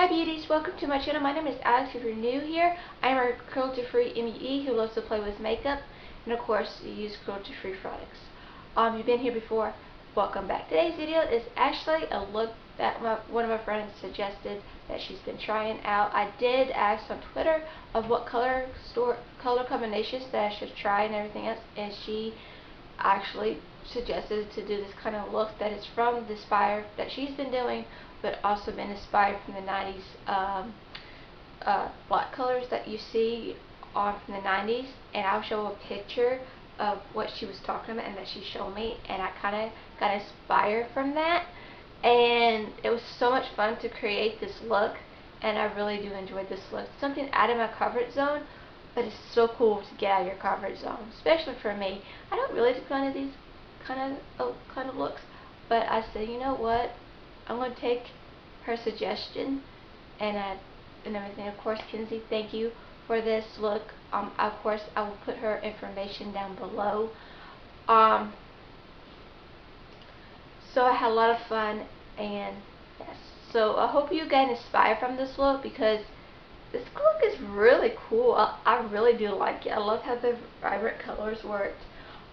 Hi beauties, welcome to my channel. My name is Alex. If you're new here, I am a cruelty-free MUE who loves to play with makeup and of course use cruelty-free products. You've been here before, welcome back. Today's video is actually a look that one of my friends suggested that she's been trying out. I did ask on Twitter of what color combinations that I should try and everything else, and she actually suggested to do this kind of look that is from the fire that she's been doing, but also been inspired from the 90s black colors that you see on from the 90s. And I'll show a picture of what she was talking about and that she showed me, and I kind of got inspired from that, and it was so much fun to create this look, and I really do enjoy this look. It's something out of my comfort zone, but it's so cool to get out of your comfort zone, especially for me. I don't really do kind of these kind of looks, but I said, you know what, I'm going to take her suggestion and everything. Of course, Kenzie, thank you for this look. Of course, I will put her information down below. So I had a lot of fun, and yes, so I hope you got inspired from this look, because this look is really cool. I really do like it. I love how the vibrant colors worked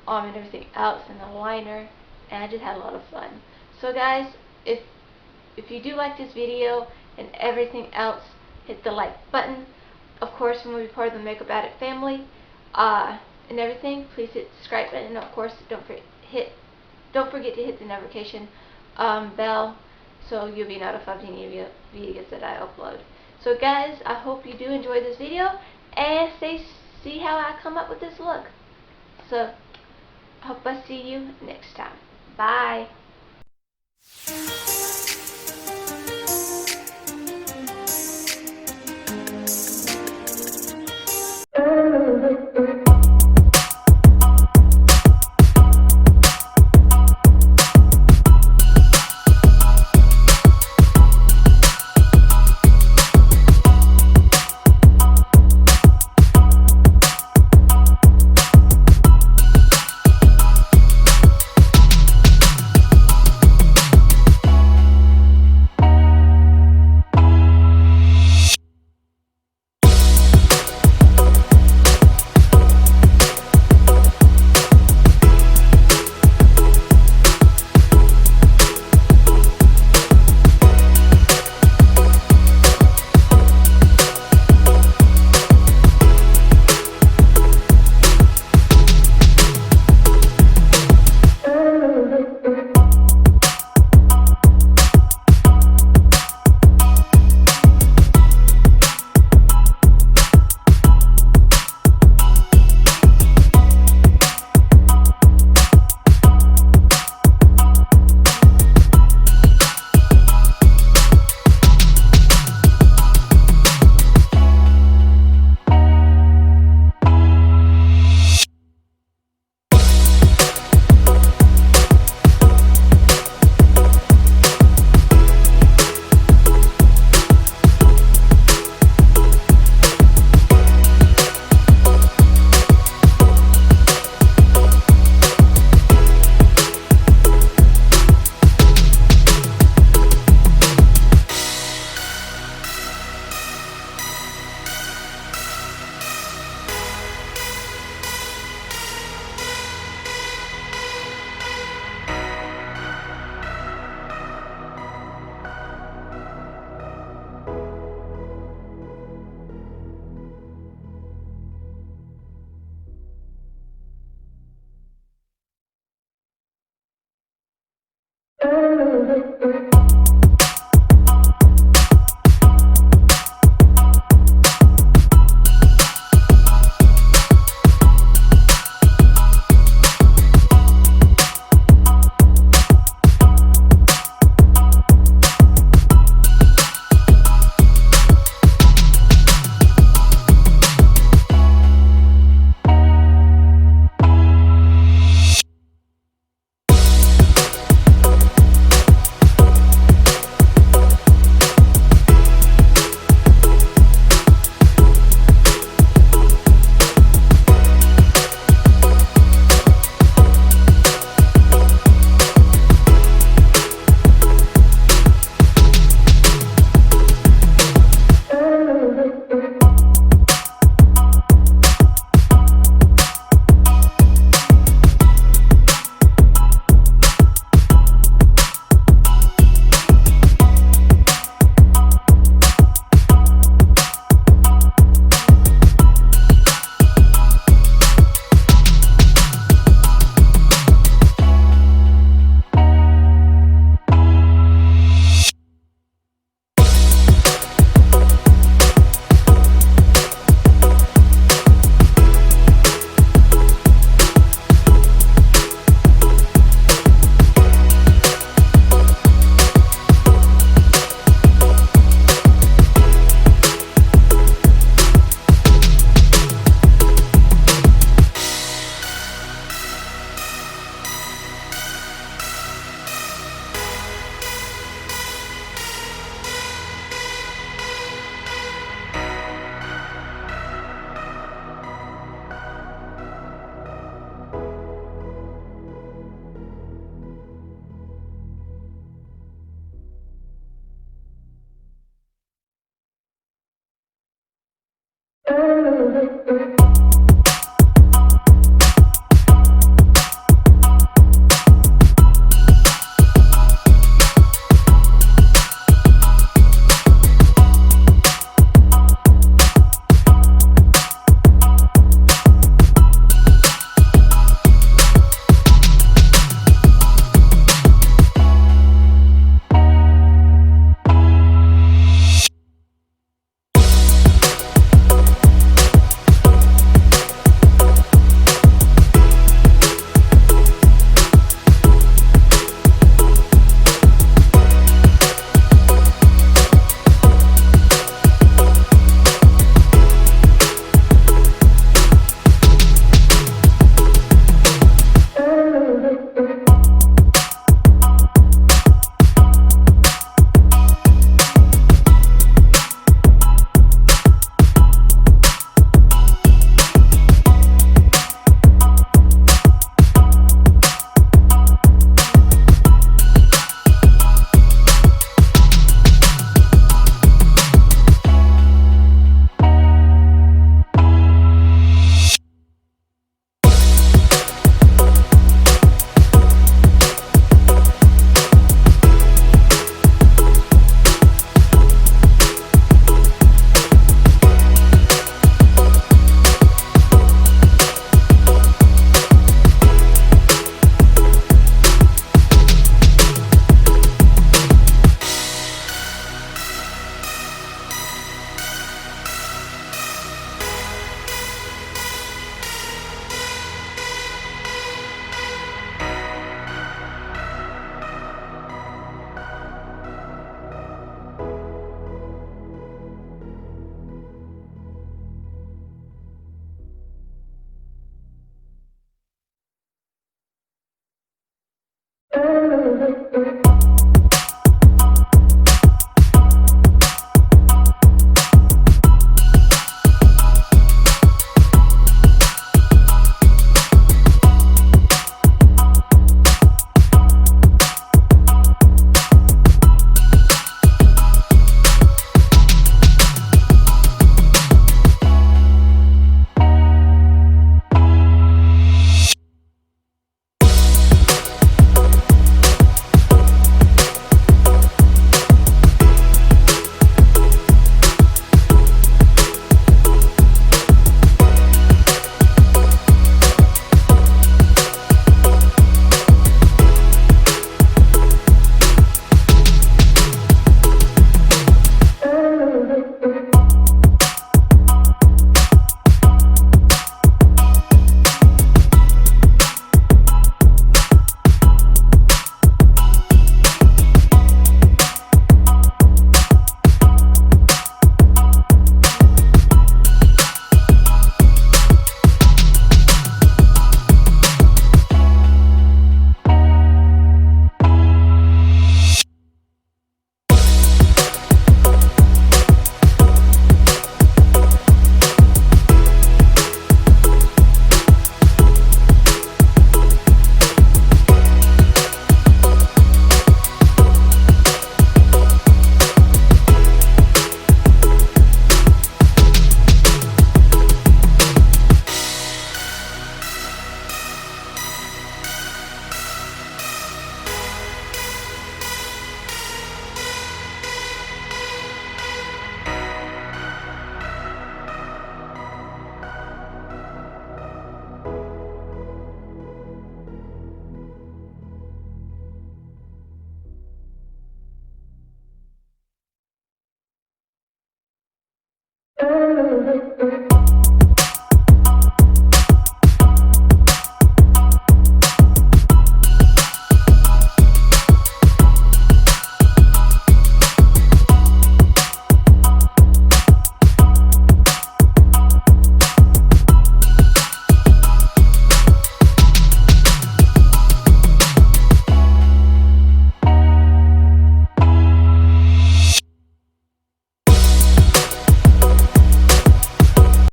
and everything else, and the liner, and I just had a lot of fun. So guys, if you do like this video and everything else, hit the like button. Of course, when we be part of the Makeup Addict family and everything, please hit the subscribe button, and of course don't forget to hit the notification bell so you'll be notified of any videos that I upload. So guys, I hope you do enjoy this video and see how I come up with this look. So I hope I see you next time. Bye.